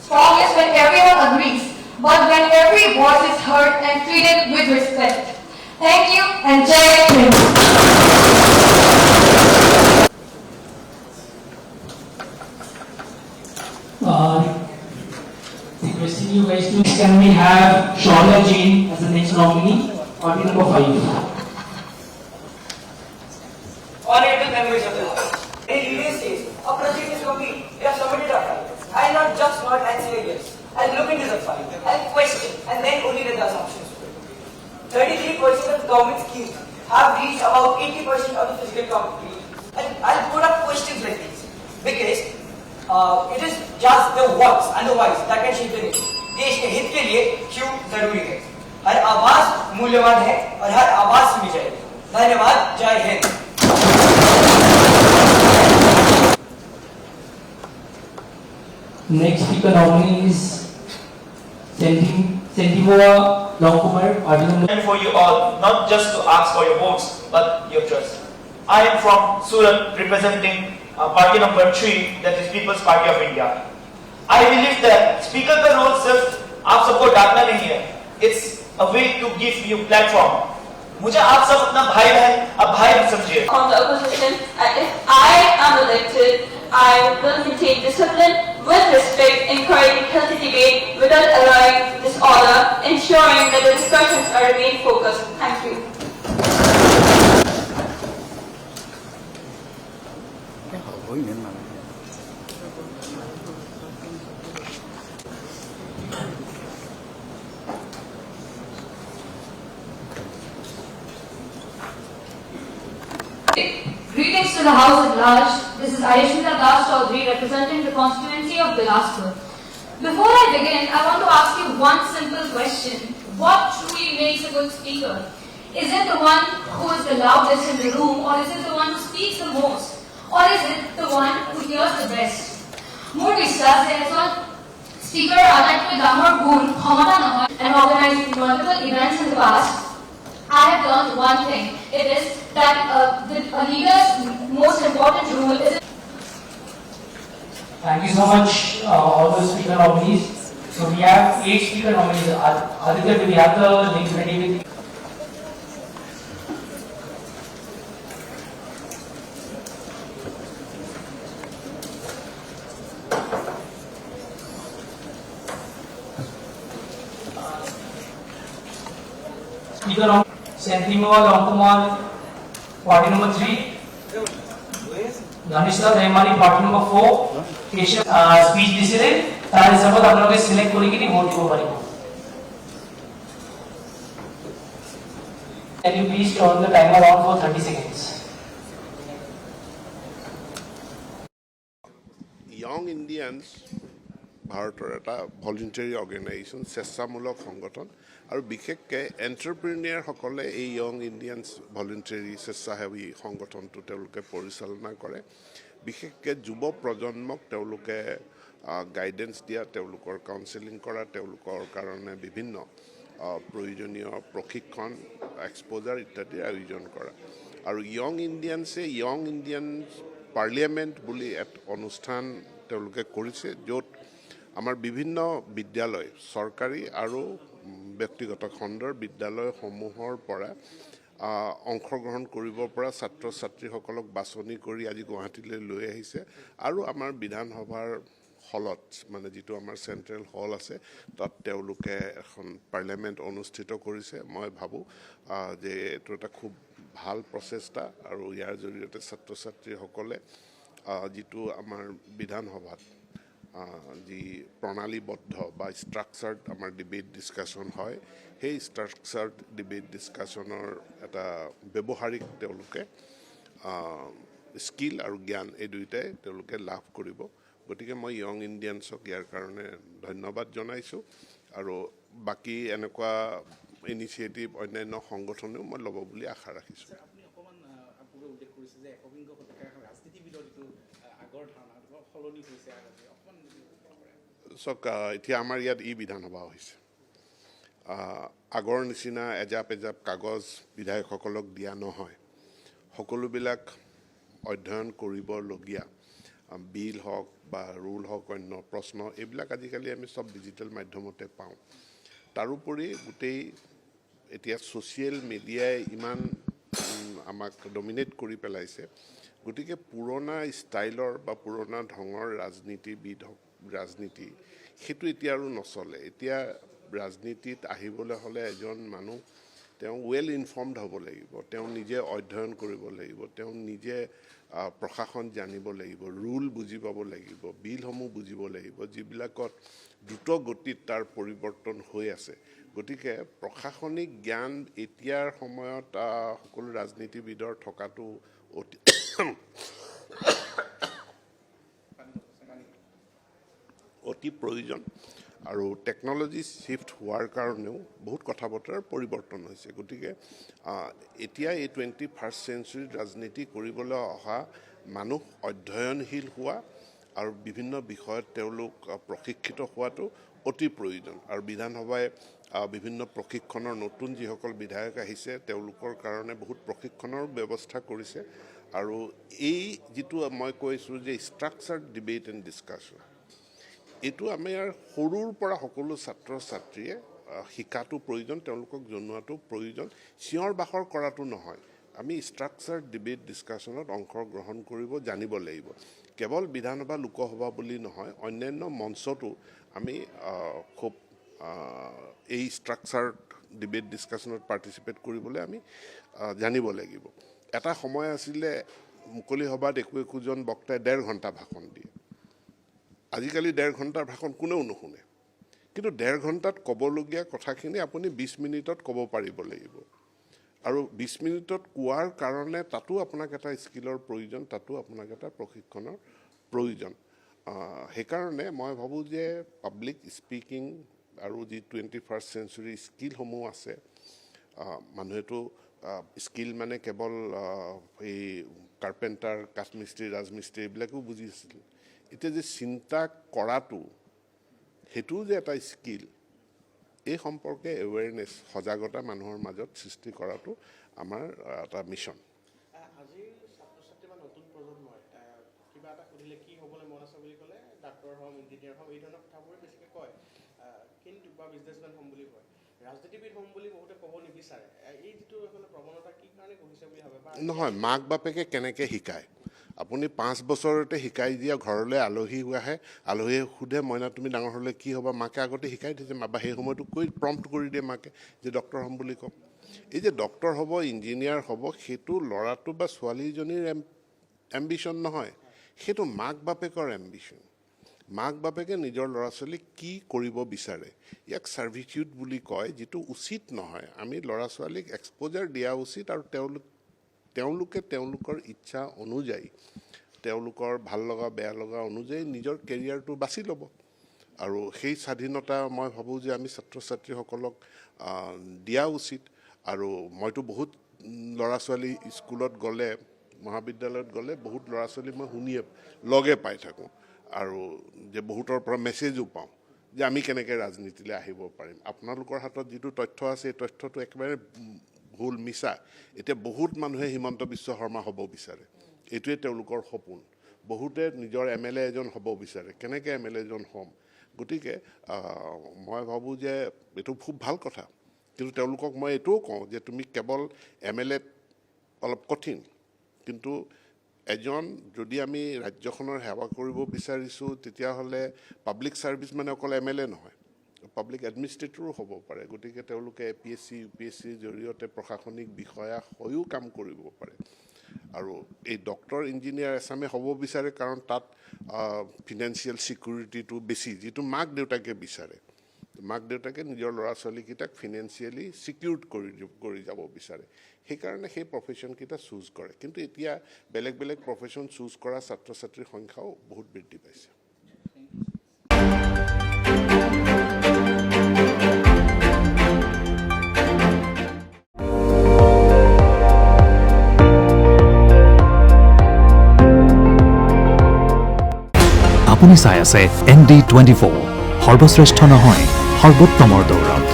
Strongest when everyone agrees, but when every voice is heard and treated with respect. Thank you and Jai Hind. Requesting you guys to can we have Shauna Jane as the next nominee? Party number 5. Honorable members of the House, in United States, a project is complete. We have submitted our file. I not just nod and say yes. I'll look into the file. I'll question and then only let the assumptions. 33% of government schemes have reached about 80% of the physical completion. And I'll put up questions like these because it is just the what's and the why's that can shape the nation. देश के हित के लिए क्यों जरूरी है. हर आवाज मूल्यवान है और हर आवाज सुनी जाएगी. धन्यवाद. जय Hind. Next speaker nominee is Sentimora Longkumar, party number. And for you all, not just to ask for your votes, but your trust. I am from Surat, representing party number 3, that is People's Party of India. I believe that speaker का role सिर्फ आप सबको डांटना नहीं है. It's a way to give you platform. मुझे आप सब अपना भाई बहन अब भाई समझिए. On the opposition, if I am elected, I will maintain discipline with respect, encouraging healthy debate without allowing disorder, ensuring that the discussions are remain focused. Thank you. Greetings to the House at large. This is Ayashmita Das Chaudhary representing the constituency of Bilaspur. Before I begin, I want to ask you one simple question. What truly makes a good speaker? Is it the one who is the loudest in the room, or is it the one who speaks the most? Or is it the one who hears the best? More বিশ্বাস এজন speaker আটাইতকৈ ডাঙৰ গুণ ক্ষমতা নহয়, and organizing multiple events in the past, I have learned one thing. It is that a leader's most important rule is. Thank you so much, all the speaker nominees. So we have 8 speaker nominees. Aditya, do we have the link ready with you? Speaker nominee Sentimora Longkumar, party number 3. Ghanishtha Rahmani, party number 4. Keshav speech দিছিলে তার হিসাবত আপনাকে select করে কি vote দিব পারিব. Can you please turn the timer on for 30 seconds? Young Indians ভাৰতৰ এটা ভলেণ্টাৰী অৰ্গেনাইজেশ্যন, স্বেচ্ছামূলক সংগঠন আৰু বিশেষকৈ এণ্টাৰপ্ৰিনিয়াৰসকলে এই য়ং ইণ্ডিয়ানছ ভলেণ্টাৰী স্বেচ্ছাসেৱী সংগঠনটো তেওঁলোকে পৰিচালনা কৰে. বিশেষকৈ যুৱ প্ৰজন্মক তেওঁলোকে গাইডেন্স দিয়া, তেওঁলোকৰ কাউন্সেলিং কৰা, তেওঁলোকৰ কাৰণে বিভিন্ন প্ৰয়োজনীয় প্ৰশিক্ষণ, এক্সপ'জাৰ ইত্যাদিৰ আয়োজন কৰা. আৰু য়ং ইণ্ডিয়ানছে য়ং ইণ্ডিয়ান পাৰ্লিয়ামেণ্ট বুলি এক অনুষ্ঠান তেওঁলোকে কৰিছে, য'ত আমাৰ বিভিন্ন বিদ্যালয়, চৰকাৰী আৰু ব্যক্তিগত খণ্ডৰ বিদ্যালয়সমূহৰ পৰা অংশগ্ৰহণ কৰিব পৰা ছাত্ৰ ছাত্ৰীসকলক বাছনি কৰি আজি গুৱাহাটীলৈ লৈ আহিছে. আৰু আমাৰ বিধানসভাৰ হলত, মানে যিটো আমাৰ চেণ্ট্ৰেল হল আছে, তাত তেওঁলোকে এখন পাৰ্লিয়ামেণ্ট অনুষ্ঠিত কৰিছে. মই ভাবোঁ যে এইটো এটা খুব ভাল প্ৰচেষ্টা, আৰু ইয়াৰ জৰিয়তে ছাত্ৰ ছাত্ৰীসকলে যিটো আমাৰ বিধানসভাত যি প্ৰণালীবদ্ধ বা ষ্ট্ৰাকচাৰ্ড আমাৰ ডিবেট ডিছকাশ্যন হয়, সেই ষ্ট্ৰাকচাৰ্ড ডিবেট ডিছকাশ্যনৰ এটা ব্যৱহাৰিক তেওঁলোকে স্কিল আৰু জ্ঞান এই দুয়োটাই তেওঁলোকে লাভ কৰিব. গতিকে মই য়ং ইণ্ডিয়ানছক ইয়াৰ কাৰণে ধন্যবাদ জনাইছোঁ, আৰু বাকী এনেকুৱা ইনিচিয়েটিভ অন্যান্য সংগঠনেও মই ল'ব বুলি আশা ৰাখিছোঁ. চাওক, এতিয়া আমাৰ ইয়াত বিধানসভা হৈছে, আগৰ নিচিনা এজাপ এজাপ কাগজ বিধায়কসকলক দিয়া নহয়. সকলোবিলাক অধ্যয়ন কৰিবলগীয়া, বিল হওক বা ৰুল হওক অন্য প্ৰশ্ন এইবিলাক আজিকালি আমি সব ডিজিটেল মাধ্যমতে পাওঁ তাৰোপৰি গোটেই এতিয়া ছ'চিয়েল মিডিয়াই ইমান আমাক ডমিনেট কৰি পেলাইছে গতিকে পুৰণা ষ্টাইলৰ বা পুৰণা ঢঙৰ ৰাজনীতিবিদ ৰাজনীতি সেইটো এতিয়া আৰু নচলে এতিয়া ৰাজনীতিত আহিবলৈ হ'লে এজন মানুহ তেওঁ ৱেল ইনফৰ্মড হ'ব লাগিব তেওঁ নিজে অধ্যয়ন কৰিব লাগিব তেওঁ নিজে প্ৰশাসন জানিব লাগিব ৰুল বুজি পাব লাগিব বিলসমূহ বুজিব লাগিব যিবিলাকত দ্ৰুত গতিত তাৰ পৰিৱৰ্তন হৈ আছে গতিকে প্ৰশাসনিক জ্ঞান এতিয়াৰ সময়ত সকলো ৰাজনীতিবিদৰ থকাটো অতি প্ৰয়োজন আৰু টেকন'লজি শিফ্ট হোৱাৰ কাৰণেও বহুত কথা বতৰাৰ পৰিৱৰ্তন হৈছে গতিকে এতিয়া এই 21st চেঞ্চুৰীত ৰাজনীতি কৰিবলৈ অহা মানুহ অধ্যয়নশীল হোৱা আৰু বিভিন্ন বিষয়ত তেওঁলোক প্ৰশিক্ষিত হোৱাটো অতি প্ৰয়োজন আৰু বিধানসভাই বিভিন্ন প্ৰশিক্ষণৰ নতুন যিসকল বিধায়ক আহিছে তেওঁলোকৰ কাৰণে বহুত প্ৰশিক্ষণৰ ব্যৱস্থা কৰিছে আৰু এই যিটো মই কৈছোঁ যে ষ্ট্ৰাকচাৰ্ড ডিবেট এণ্ড ডিছকাশ্যন এইটো আমাৰ সৰুৰ পৰা সকলো ছাত্ৰ ছাত্ৰীয়ে শিকাটো প্ৰয়োজন তেওঁলোকক জনোৱাটো প্ৰয়োজন চিঞৰ বাখৰ কৰাটো নহয় আমি ষ্ট্ৰাকচাৰ্ড ডিবেট ডিছকাশ্যনত অংশগ্ৰহণ কৰিব জানিব লাগিব কেৱল বিধানসভা লোকসভা বুলি নহয় অন্যান্য মঞ্চতো আমি খুব এই ষ্ট্ৰাকচাৰ্ড ডিবেট ডিছকাশ্যনত পাৰ্টিচিপেট কৰিবলৈ আমি জানিব লাগিব এটা সময় আছিলে মুকলি সভাত একোজন বক্তাই 1.5 ঘণ্টা ভাষণ দিয়ে আজিকালি 1.5 ঘণ্টাৰ ভাষণ কোনেও নুশুনে কিন্তু 1.5 ঘণ্টাত ক'বলগীয়া কথাখিনি আপুনি 20 মিনিটত ক'ব পাৰিব লাগিব আৰু 20 মিনিটত কোৱাৰ কাৰণে তাতো আপোনাক এটা স্কিলৰ প্ৰয়োজন তাতো আপোনাক এটা প্ৰশিক্ষণৰ প্ৰয়োজন সেইকাৰণে মই ভাবোঁ যে পাব্লিক স্পিকিং আৰু যি 21st চেঞ্চুৰী স্কিলসমূহ আছে মানুহেতো স্কিল মানে কেৱল এই কাৰ্পেণ্টাৰ কাঠমিস্ত্ৰী ৰাজমিস্ত্ৰী এইবিলাকো বুজিছিল এতিয়া যে চিন্তা কৰাটো সেইটোও যে এটা স্কিল এই সম্পৰ্কে এৱেৰনেছ সজাগতা মানুহৰ মাজত সৃষ্টি কৰাটো আমাৰ এটা মিছন আজিৰ ছাত্ৰ ছাত্ৰী বা নতুন প্ৰজন্মই কিবা এটা সুধিলে কি হ'বলৈ মন আছে বুলি ক'লে ডাক্তৰ হ'ম ইঞ্জিনিয়াৰ হ'ম এই ধৰণৰ কথাবোৰে বেছিকৈ কয় কিন্তু বা বিজনেছমেন হ'ম বুলি কয় ৰাজনীতিবিদ হ'ম বুলি বহুতে ক'ব নিবিচাৰে এই যিটো প্ৰৱণতা কি কাৰণে গঢ়িছে বুলি ভাবে নহয় মাক বাপেকে কেনেকৈ শিকায় আপুনি 5 বছৰতে শিকাই দিয়া ঘৰলৈ আলহী আহে আলহীয়ে সোধে মইনা তুমি ডাঙৰ হ'লে কি হ'বা মাকে আগতে শিকাই দিছে বা সেই সময়টো কৈ প্ৰম্পট কৰি দিয়ে মাকে যে ডক্টৰ হ'ম বুলি কওঁ এই যে ডক্টৰ হ'ব ইঞ্জিনিয়াৰ হ'ব সেইটো ল'ৰাটো বা ছোৱালীজনীৰ এম্বিশ্যন নহয় সেইটো মাক বাপেকৰ এম্বিশ্যন মাক বাপেকে নিজৰ ল'ৰা ছোৱালীক কি কৰিব বিচাৰে ইয়াক ছাৰ্ভিটিউড বুলি কয় যিটো উচিত নহয় আমি ল'ৰা ছোৱালীক এক্সপ'জাৰ দিয়া উচিত আৰু তেওঁলোকে তেওঁলোকৰ ইচ্ছা অনুযায়ী তেওঁলোকৰ ভাল লগা বেয়া লগা অনুযায়ী নিজৰ কেৰিয়াৰটো বাছি ল'ব আৰু সেই স্বাধীনতা মই ভাবোঁ যে আমি ছাত্ৰ ছাত্ৰীসকলক দিয়া উচিত আৰু মইতো বহুত ল'ৰা ছোৱালী স্কুলত গ'লে মহাবিদ্যালয়ত গ'লে বহুত ল'ৰা ছোৱালী মই শুনিয়ে লগে পাই থাকোঁ আৰু যে বহুতৰ পৰা মেছেজো পাওঁ যে আমি কেনেকৈ ৰাজনীতিলৈ আহিব পাৰিম আপোনালোকৰ হাতত যিটো তথ্য আছে এই তথ্যটো একেবাৰে ভুল মিছা এতিয়া বহুত মানুহে হিমন্ত বিশ্ব শৰ্মা হ'ব বিচাৰে এইটোৱে তেওঁলোকৰ সপোন বহুতে নিজৰ MLA এজন হ'ব বিচাৰে কেনেকৈ MLA এজন হ'ম গতিকে মই ভাবোঁ যে এইটো খুব ভাল কথা কিন্তু তেওঁলোকক মই এইটোও কওঁ যে তুমি কেৱল MLA অলপ কঠিন কিন্তু এজন যদি আমি ৰাজ্যখনৰ সেৱা কৰিব বিচাৰিছোঁ তেতিয়াহ'লে পাব্লিক ছাৰ্ভিচ মানে অকল MLA নহয় পাব্লিক এডমিনিষ্ট্ৰেটৰো হ'ব পাৰে গতিকে তেওঁলোকে APSC UPSCৰ জৰিয়তে প্ৰশাসনিক বিষয়া হৈও কাম কৰিব পাৰে আৰু এই ডক্টৰ ইঞ্জিনিয়াৰ এছামে হ'ব বিচাৰে কাৰণ তাত ফিনান্সিয়েল ছিকিউৰিটিটো বেছি যিটো মাক দেউতাকে বিচাৰে মাক দেউতাকে নিজৰ ল'ৰা ছোৱালীকেইটাক ফিনেন্সিয়েলি ছিকিউৰ্ড কৰি যাব বিচাৰে সেইকাৰণে সেই প্ৰফেশ্যনকেইটা চুজ কৰে কিন্তু এতিয়া বেলেগ বেলেগ প্ৰফেশ্যন চুজ কৰা ছাত্ৰ ছাত্ৰীৰ সংখ্যাও বহুত বৃদ্ধি পাইছে আপুনি চাই আছে ND24 সৰ্বশ্ৰেষ্ঠ নহয় সৰ্বোত্তমৰ দৌৰত